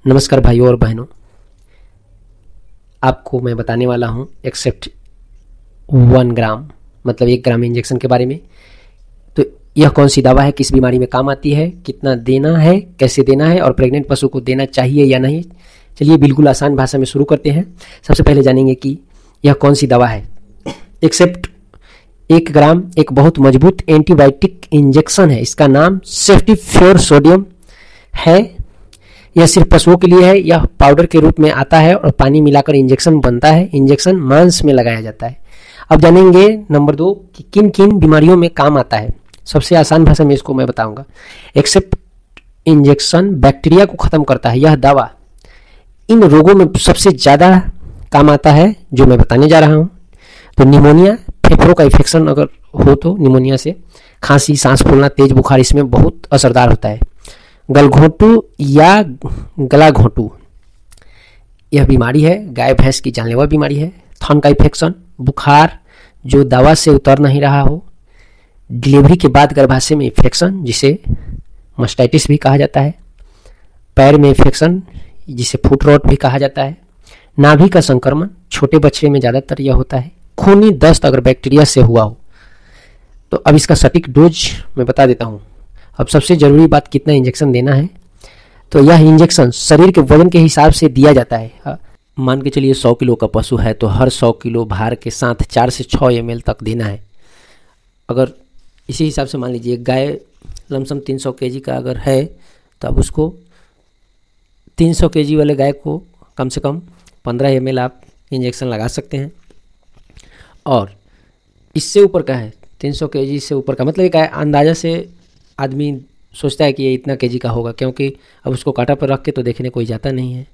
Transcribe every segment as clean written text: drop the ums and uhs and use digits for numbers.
नमस्कार भाइयों और बहनों, आपको मैं बताने वाला हूं एक्सेप्ट 1 ग्राम मतलब 1 ग्राम इंजेक्शन के बारे में। तो यह कौन सी दवा है, किस बीमारी में काम आती है, कितना देना है, कैसे देना है और प्रेग्नेंट पशु को देना चाहिए या नहीं। चलिए बिल्कुल आसान भाषा में शुरू करते हैं। सबसे पहले जानेंगे कि यह कौन सी दवा है। एक्सेप्ट 1 ग्राम एक बहुत मजबूत एंटीबायोटिक इंजेक्शन है। इसका नाम सेफ्टिफ्योर सोडियम है। यह सिर्फ पशुओं के लिए है। यह पाउडर के रूप में आता है और पानी मिलाकर इंजेक्शन बनता है। इंजेक्शन मांस में लगाया जाता है। अब जानेंगे नंबर 2 कि किन किन बीमारियों में काम आता है। सबसे आसान भाषा में इसको मैं बताऊंगा। एक्सेप्ट इंजेक्शन बैक्टीरिया को खत्म करता है। यह दवा इन रोगों में सबसे ज़्यादा काम आता है जो मैं बताने जा रहा हूँ। तो निमोनिया, फेफड़ों का इन्फेक्शन अगर हो तो निमोनिया से, खांसी, सांस फूलना, तेज बुखार इसमें बहुत असरदार होता है। गलघोंटू या गला घोंटू यह बीमारी है, गाय भैंस की जानलेवा बीमारी है। थन का इन्फेक्शन, बुखार जो दवा से उतर नहीं रहा हो, डिलीवरी के बाद गर्भाशय में इन्फेक्शन जिसे मस्टाइटिस भी कहा जाता है, पैर में इन्फेक्शन जिसे फुट रॉट भी कहा जाता है, नाभि का संक्रमण, छोटे बच्चे में ज़्यादातर यह होता है, खूनी दस्त अगर बैक्टीरिया से हुआ हो। तो अब इसका सटीक डोज मैं बता देता हूँ। अब सबसे ज़रूरी बात, कितना इंजेक्शन देना है। तो यह इंजेक्शन शरीर के वजन के हिसाब से दिया जाता है। मान के चलिए 100 किलो का पशु है तो हर 100 किलो भार के साथ 4 से 6 ml तक देना है। अगर इसी हिसाब से मान लीजिए गाय लमसम 300 kg का अगर है तो अब उसको 300 kg वाले गाय को कम से कम 15 ml आप इंजेक्शन लगा सकते हैं। और इससे ऊपर का है 300 kg से ऊपर का, मतलब एक अंदाज़ा से आदमी सोचता है कि ये इतना केजी का होगा, क्योंकि अब उसको कांटा पर रख के तो देखने कोई जाता नहीं है।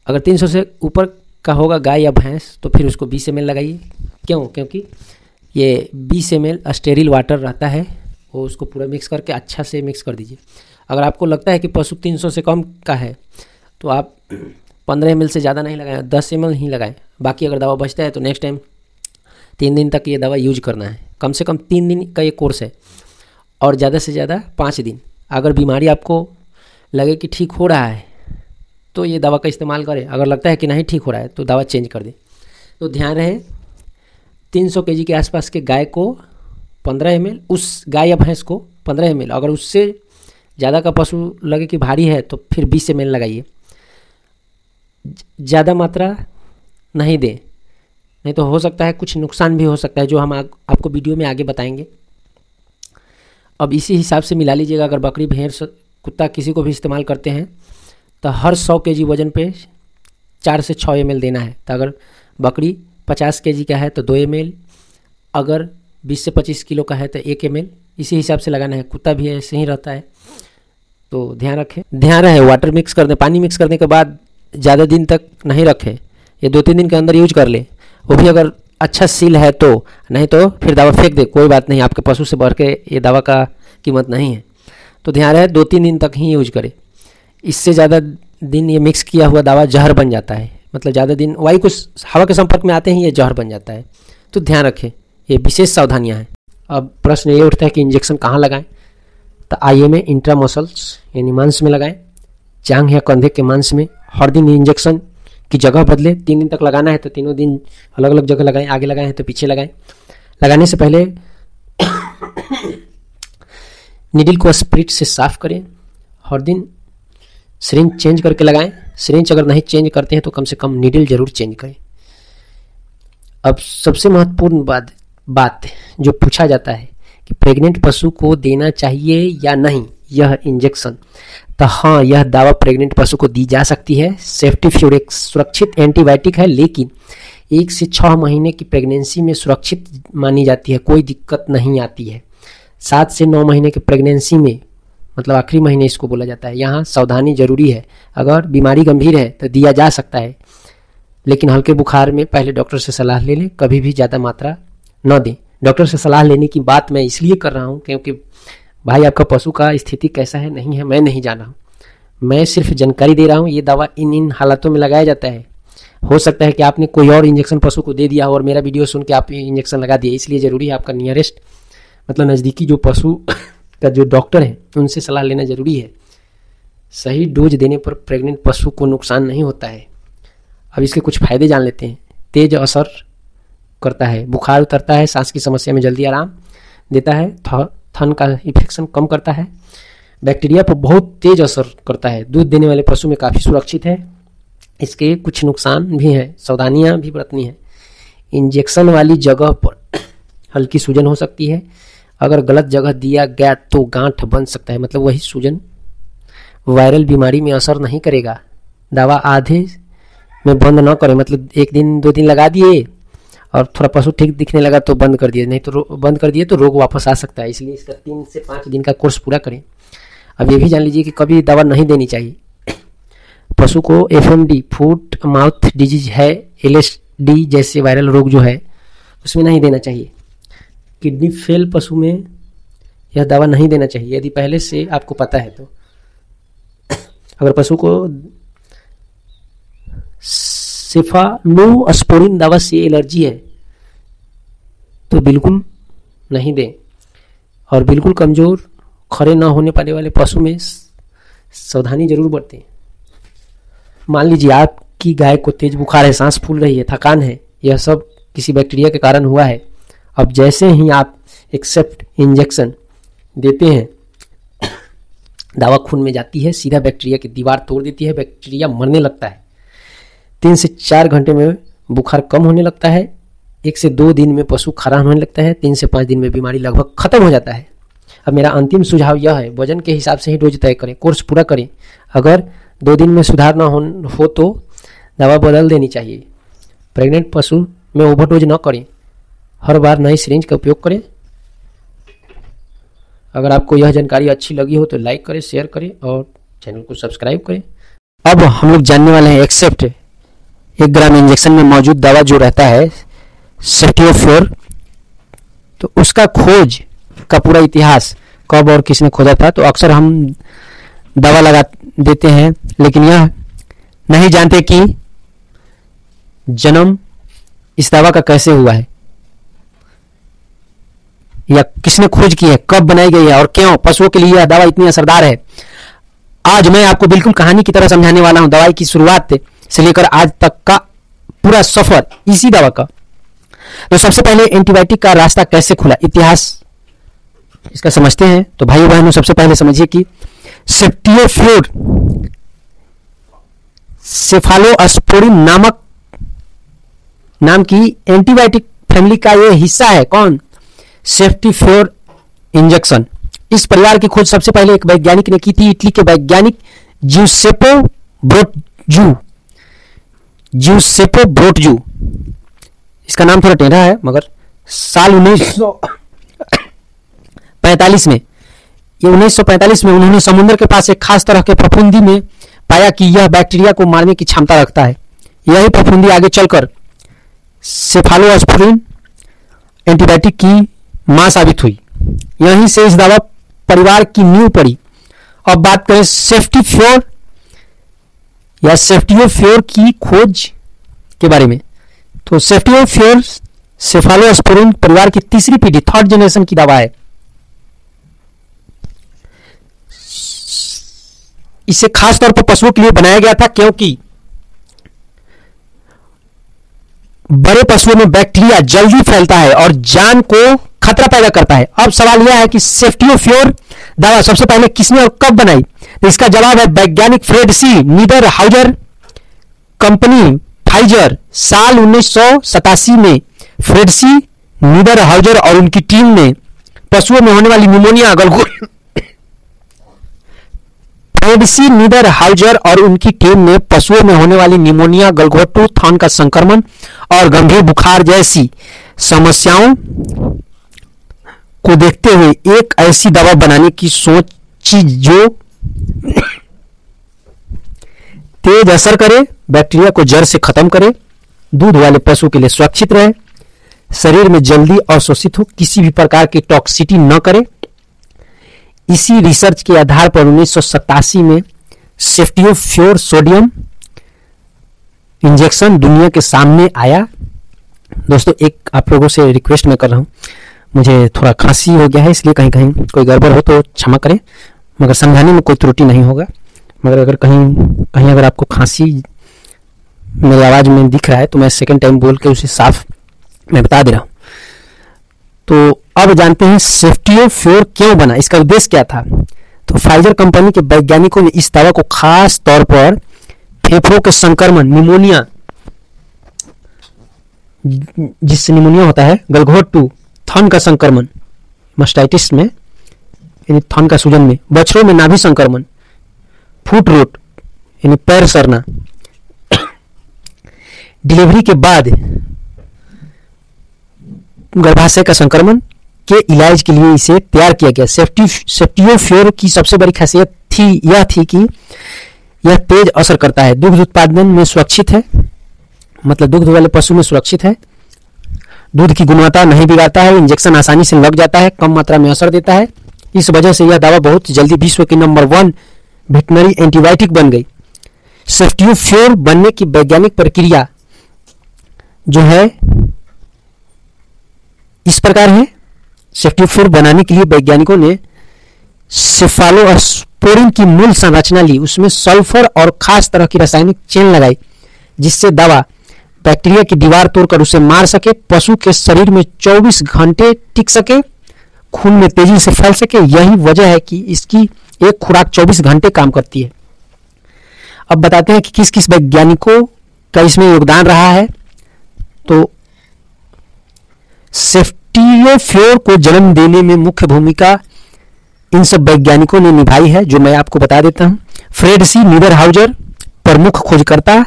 अगर 300 से ऊपर का होगा गाय या भैंस तो फिर उसको 20 ml लगाइए। क्यों? क्योंकि ये 20 ml स्टेरिल वाटर रहता है, वो उसको पूरा मिक्स करके अच्छा से मिक्स कर दीजिए। अगर आपको लगता है कि पशु 300 से कम का है तो आप 15 ml से ज़्यादा नहीं लगाएं, 10 ml ही लगाएं। बाकी अगर दवा बचता है तो नेक्स्ट टाइम 3 दिन तक ये दवा यूज करना है। कम से कम 3 दिन का ये कोर्स है और ज़्यादा से ज़्यादा 5 दिन। अगर बीमारी आपको लगे कि ठीक हो रहा है तो ये दवा का इस्तेमाल करें। अगर लगता है कि नहीं ठीक हो रहा है तो दवा चेंज कर दें। तो ध्यान रहे 300 kg के आसपास के गाय को 15 ml, उस गाय या भैंस को 15 ml। अगर उससे ज़्यादा का पशु लगे कि भारी है तो फिर 20 ml लगाइए। ज़्यादा मात्रा नहीं दें, नहीं तो हो सकता है कुछ नुकसान भी हो सकता है जो हम आपको वीडियो में आगे बताएंगे। अब इसी हिसाब से मिला लीजिएगा। अगर बकरी, भैंस, कुत्ता किसी को भी इस्तेमाल करते हैं तो हर 100 kg वजन पे 4 से 6 ml देना है। तो अगर बकरी 50 kg का है तो 2 ml, अगर 20 से 25 किलो का है तो 1 ml, इसी हिसाब से लगाना है। कुत्ता भी ऐसे ही रहता है, तो ध्यान रखें। ध्यान रहे वाटर मिक्स कर दें। पानी मिक्स करने के बाद ज़्यादा दिन तक नहीं रखें, ये 2-3 दिन के अंदर यूज कर लें। वो भी अगर अच्छा सील है तो, नहीं तो फिर दवा फेंक दे, कोई बात नहीं। आपके पशु से बढ़ के ये दवा का कीमत नहीं है। तो ध्यान रहे 2-3 दिन तक ही यूज करें। इससे ज़्यादा दिन ये मिक्स किया हुआ दवा जहर बन जाता है, मतलब ज़्यादा दिन वायु कुछ हवा के संपर्क में आते ही ये जहर बन जाता है। तो ध्यान रखें, ये विशेष सावधानियाँ हैं। अब प्रश्न ये उठता है कि इंजेक्शन कहाँ लगाएं। तो आइए में इंट्रामसल्स यानी मांस में लगाएं, जांघ या कंधे के मांस में। हर दिन इंजेक्शन की जगह बदले। 3 दिन तक लगाना है तो तीनों दिन अलग अलग जगह लगाएं। आगे लगाएं तो पीछे लगाएं। लगाने से पहले निडल को स्पिरिट से साफ करें। हर दिन सिरिंज चेंज करके लगाएं। सिरिंज अगर नहीं चेंज करते हैं तो कम से कम निडल जरूर चेंज करें। अब सबसे महत्वपूर्ण बात जो पूछा जाता है कि प्रेग्नेंट पशु को देना चाहिए या नहीं यह इंजेक्शन। तो हाँ, यह दवा प्रेग्नेंट पशु को दी जा सकती है। सेफ्टिफ्योर एक सुरक्षित एंटीबायोटिक है, लेकिन 1 से 6 महीने की प्रेगनेंसी में सुरक्षित मानी जाती है, कोई दिक्कत नहीं आती है। 7 से 9 महीने की प्रेगनेंसी में, मतलब आखिरी महीने इसको बोला जाता है, यहाँ सावधानी जरूरी है। अगर बीमारी गंभीर है तो दिया जा सकता है, लेकिन हल्के बुखार में पहले डॉक्टर से सलाह ले लें। कभी भी ज़्यादा मात्रा न दें। डॉक्टर से सलाह लेने की बात मैं इसलिए कर रहा हूँ क्योंकि भाई आपका पशु का स्थिति कैसा है नहीं है मैं नहीं जान रहा हूँ, मैं सिर्फ जानकारी दे रहा हूँ। ये दवा इन हालातों में लगाया जाता है। हो सकता है कि आपने कोई और इंजेक्शन पशु को दे दिया हो और मेरा वीडियो सुन के आप इंजेक्शन लगा दिए, इसलिए ज़रूरी है आपका नियरेस्ट मतलब नज़दीकी जो पशु का जो डॉक्टर है उनसे सलाह लेना ज़रूरी है। सही डोज देने पर प्रेग्नेंट पशु को नुकसान नहीं होता है। अब इसके कुछ फायदे जान लेते हैं। तेज असर करता है, बुखार उतरता है, सांस की समस्या में जल्दी आराम देता है, थन का इन्फेक्शन कम करता है, बैक्टीरिया पर बहुत तेज असर करता है, दूध देने वाले पशु में काफ़ी सुरक्षित है। इसके कुछ नुकसान भी हैं, सावधानियां भी बरतनी है। इंजेक्शन वाली जगह पर हल्की सूजन हो सकती है, अगर गलत जगह दिया गया तो गांठ बन सकता है, मतलब वही सूजन वायरल बीमारी में असर नहीं करेगा। दवा आधे में बंद न करें, मतलब 1 दिन 2 दिन लगा दिए और थोड़ा पशु ठीक दिखने लगा तो बंद कर दिए, नहीं तो बंद कर दिए तो रोग वापस आ सकता है, इसलिए इसका 3 से 5 दिन का कोर्स पूरा करें। अब ये भी जान लीजिए कि कभी दवा नहीं देनी चाहिए। पशु को FMD फुट माउथ डिजीज है, LSD जैसे वायरल रोग जो है उसमें नहीं देना चाहिए। किडनी फेल पशु में यह दवा नहीं देना चाहिए यदि पहले से आपको पता है तो। अगर पशु को सेफालोस्पोरिन दवा से एलर्जी है तो बिल्कुल नहीं दें। और बिल्कुल कमज़ोर खड़े न होने पाने वाले पशु में सावधानी जरूर बरतें। मान लीजिए आपकी गाय को तेज बुखार है, सांस फूल रही है, थकान है, यह सब किसी बैक्टीरिया के कारण हुआ है। अब जैसे ही आप एक्सेप्ट इंजेक्शन देते हैं, दवा खून में जाती है, सीधा बैक्टीरिया की दीवार तोड़ देती है, बैक्टीरिया मरने लगता है। 3 से 4 घंटे में बुखार कम होने लगता है, 1 से 2 दिन में पशु खरा होने लगता है, 3 से 5 दिन में बीमारी लगभग खत्म हो जाता है। अब मेरा अंतिम सुझाव यह है, वजन के हिसाब से ही डोज तय करें, कोर्स पूरा करें। अगर 2 दिन में सुधार न हो तो दवा बदल देनी चाहिए। प्रेग्नेंट पशु में ओवरडोज न करें, हर बार नई सिरिंज का उपयोग करें। अगर आपको यह जानकारी अच्छी लगी हो तो लाइक करें, शेयर करें और चैनल को सब्सक्राइब करें। अब हम लोग जानने वाले हैं एक्सेप्ट 1 ग्राम इंजेक्शन में मौजूद दवा जो रहता है सेफ्टियोफ्योर, तो उसका खोज का पूरा इतिहास कब और किसने खोजा था। तो अक्सर हम दवा लगा देते हैं लेकिन यह नहीं जानते कि जन्म इस दवा का कैसे हुआ है या किसने खोज की है, कब बनाई गई है और क्यों पशुओं के लिए यह दवा इतनी असरदार है। आज मैं आपको बिल्कुल कहानी की तरह समझाने वाला हूं, दवाई की शुरुआत से लेकर आज तक का पूरा सफर इसी दवा का। तो सबसे पहले एंटीबायोटिक का रास्ता कैसे खुला, इतिहास इसका समझते हैं। तो भाई बहनों, सबसे पहले समझिए कि सेफ्टियोफ्योर सेफालोस्पोरिन नाम की एंटीबायोटिक फैमिली का यह हिस्सा है। कौन? सेफ्टियोफ्योर इंजेक्शन। इस परिवार की खोज सबसे पहले एक वैज्ञानिक ने की थी, इटली के वैज्ञानिक ज्यूसेप्पे ब्रोटजू। इसका नाम थोड़ा टेढ़ा है मगर साल 1945 में, ये 1945 में उन्होंने समुद्र के पास एक खास तरह के फफूंदी में पाया कि यह बैक्टीरिया को मारने की क्षमता रखता है। यही फफूंदी आगे चलकर सेफालोस्पोरिन एंटीबायोटिक की मां साबित हुई। यहीं से इस दवा परिवार की नींव पड़ी। अब बात करें सेफ्टियोफ्योर की खोज के बारे में, तो सेफ्टियोफ्योर सेफालोस्पोरिन परिवार की तीसरी पीढ़ी, 3rd जनरेशन की दवा है। इसे खास तौर पर पशुओं के लिए बनाया गया था क्योंकि बड़े पशुओं में बैक्टीरिया जल्दी फैलता है और जान को खतरा पैदा करता है। अब सवाल यह है कि सेफ्टियोफ्योर दवा सबसे पहले किसने और कब बनाई? तो इसका जवाब है वैज्ञानिक फ्रेड सी नीदरहाउजर, कंपनी फाइजर। साल 1987 में फ्रेड सी नीदरहाउजर और उनकी टीम ने पशुओं में होने वाली निमोनिया गलघोटू, थन का संक्रमण और गंभीर बुखार जैसी समस्याओं को देखते हुए एक ऐसी दवा बनाने की सोची जो तेज असर करे, बैक्टीरिया को जड़ से खत्म करे, दूध वाले पशु के लिए सुरक्षित रहे, शरीर में जल्दी अवशोषित हो, किसी भी प्रकार की टॉक्सिसिटी न करे। इसी रिसर्च के आधार पर 1987 में सेफ्टियोफ्योर सोडियम इंजेक्शन दुनिया के सामने आया। दोस्तों, एक आप लोगों से रिक्वेस्ट मैं कर रहा हूं, मुझे थोड़ा खांसी हो गया है इसलिए कहीं कहीं कोई गड़बड़ हो तो क्षमा करें, मगर समझाने में कोई त्रुटि नहीं होगा। मगर अगर कहीं अगर आपको खांसी मेरी आवाज़ में दिख रहा है तो मैं सेकंड टाइम बोल के उसे साफ मैं बता दे रहा हूँ। तो अब जानते हैं सेफ्टियोफ्योर क्यों बना, इसका उद्देश्य क्या था। तो फाइजर कंपनी के वैज्ञानिकों ने इस दवा को खास तौर पर फेफड़ों के संक्रमण, निमोनिया, जिससे निमोनिया होता है, गलघोट 2, थन का संक्रमण, मास्टाइटिस में यानी थन का सूजन में, बछड़ों में नाभि संक्रमण, फुट रोट यानी पैर सरना, डिलीवरी के बाद गर्भाशय का संक्रमण के इलाज के लिए इसे तैयार किया गया। सेफ्टियोफ्योर की सबसे बड़ी खासियत यह थी कि यह तेज असर करता है, दुग्ध उत्पादन में सुरक्षित है, मतलब दुग्ध वाले पशु में सुरक्षित है, दूध की गुणवत्ता नहीं बिगाड़ता है, इंजेक्शन आसानी से लग जाता है, कम मात्रा में असर देता है। इस वजह से यह दवा बहुत जल्दी विश्व की नंबर 1 वेटनरी एंटीबायोटिक बन गई। सेफ्टियोफ्योर बनने की वैज्ञानिक प्रक्रिया जो है इस प्रकार है। सेफ्टियोफ्योर बनाने के लिए वैज्ञानिकों ने सेफालोस्पोरिन की मूल संरचना ली, उसमें सल्फर और खास तरह की रासायनिक चेन लगाई जिससे दवा बैक्टीरिया की दीवार तोड़कर उसे मार सके, पशु के शरीर में 24 घंटे टिक सके, खून में तेजी से फैल सके। यही वजह है कि इसकी एक खुराक 24 घंटे काम करती है। अब बताते हैं कि किस किस वैज्ञानिकों का इसमें योगदान रहा है। तो सेफ्टियोफ्योर को जन्म देने में मुख्य भूमिका इन सब वैज्ञानिकों ने निभाई है, जो मैं आपको बता देता हूं। फ्रेड सी नीदरहाउजर प्रमुख खोजकर्ता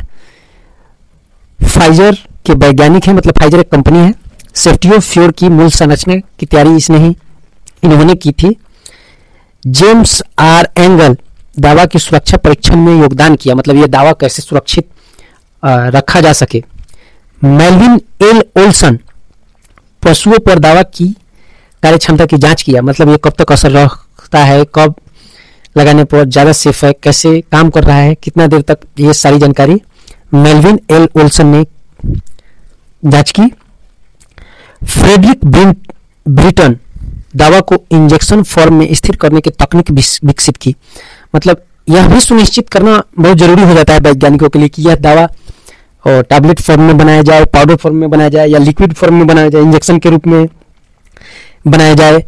फाइजर के वैज्ञानिक है, मतलब फाइजर एक कंपनी है। सेफ्टियोफ्योर की मूल संरचना की तैयारी इन्होंने की थी। जेम्स आर एंगल दवा की सुरक्षा परीक्षण में योगदान किया, मतलब यह दवा कैसे सुरक्षित रखा जा सके। मेल्विन एल ओल्सन पशुओं पर दवा की कार्य क्षमता की जांच किया, मतलब ये कब तक असर रखता है, कब लगाने पर ज्यादा सेफ है, कैसे काम कर रहा है, कितना देर तक, ये सारी जानकारी मेल्विन एल ओल्सन ने जांच की। फ्रेडरिक ब्रिटन दवा को इंजेक्शन फॉर्म में स्थिर करने की तकनीक विकसित की, मतलब यह भी सुनिश्चित करना बहुत जरूरी हो जाता है वैज्ञानिकों के लिए कि यह दवा टैबलेट फॉर्म में बनाया जाए, पाउडर फॉर्म में बनाया जाए या लिक्विड फॉर्म में बनाया जाए, इंजेक्शन के रूप में बनाया जाए।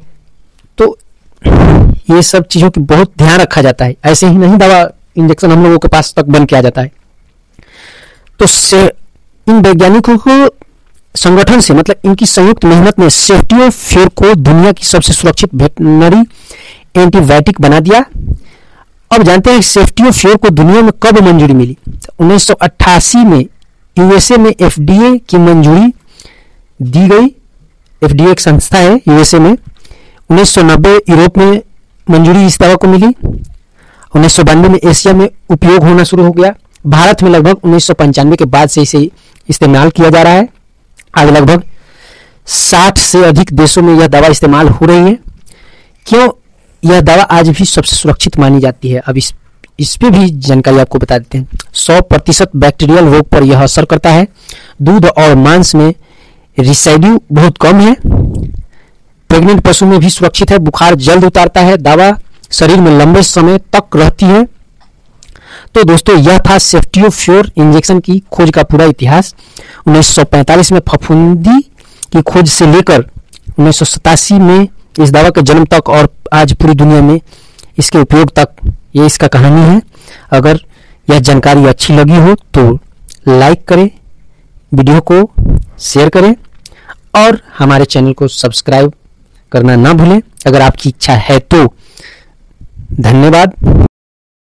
तो ये सब चीजों की बहुत ध्यान रखा जाता है, ऐसे ही नहीं दवा इंजेक्शन हम लोगों के पास तक बन के आ जाता है। तो इन वैज्ञानिकों को संगठन से, मतलब इनकी संयुक्त मेहनत ने सेफ्टियोफ्योर को दुनिया की सबसे सुरक्षित वेटनरी एंटीबायोटिक बना दिया। अब जानते हैं सेफ्टियोफ्योर को दुनिया में कब मंजूरी मिली। 1988 में यूएसए में एफडीए की मंजूरी दी गई। एफडीए एक संस्था है यूएसए में। 1990 यूरोप में मंजूरी इस दवा को मिली। 1992 में एशिया में उपयोग होना शुरू हो गया। भारत में लगभग 1995 के बाद से इसे इस्तेमाल किया जा रहा है। आज लगभग 60 से अधिक देशों में यह दवा इस्तेमाल हो रही है। क्यों यह दवा आज भी सबसे सुरक्षित मानी जाती है, अब इस पे भी जानकारी आपको बता देते हैं। 100% बैक्टीरियल रोग पर यह असर करता है। दूध और मांस में रिसाइड्यू बहुत कम है। प्रेग्नेंट पशु में भी सुरक्षित है। बुखार जल्द उतारता है। दवा शरीर में लंबे समय तक रहती है। तो दोस्तों यह था सेफ्टियोफ्योर इंजेक्शन की खोज का पूरा इतिहास। 1945 में फफूंदी की खोज से लेकर 1987 में इस दवा के जन्म तक और आज पूरी दुनिया में इसके उपयोग तक, ये इसका कहानी है। अगर यह जानकारी अच्छी लगी हो तो लाइक करें, वीडियो को शेयर करें और हमारे चैनल को सब्सक्राइब करना ना भूलें अगर आपकी इच्छा है तो। धन्यवाद।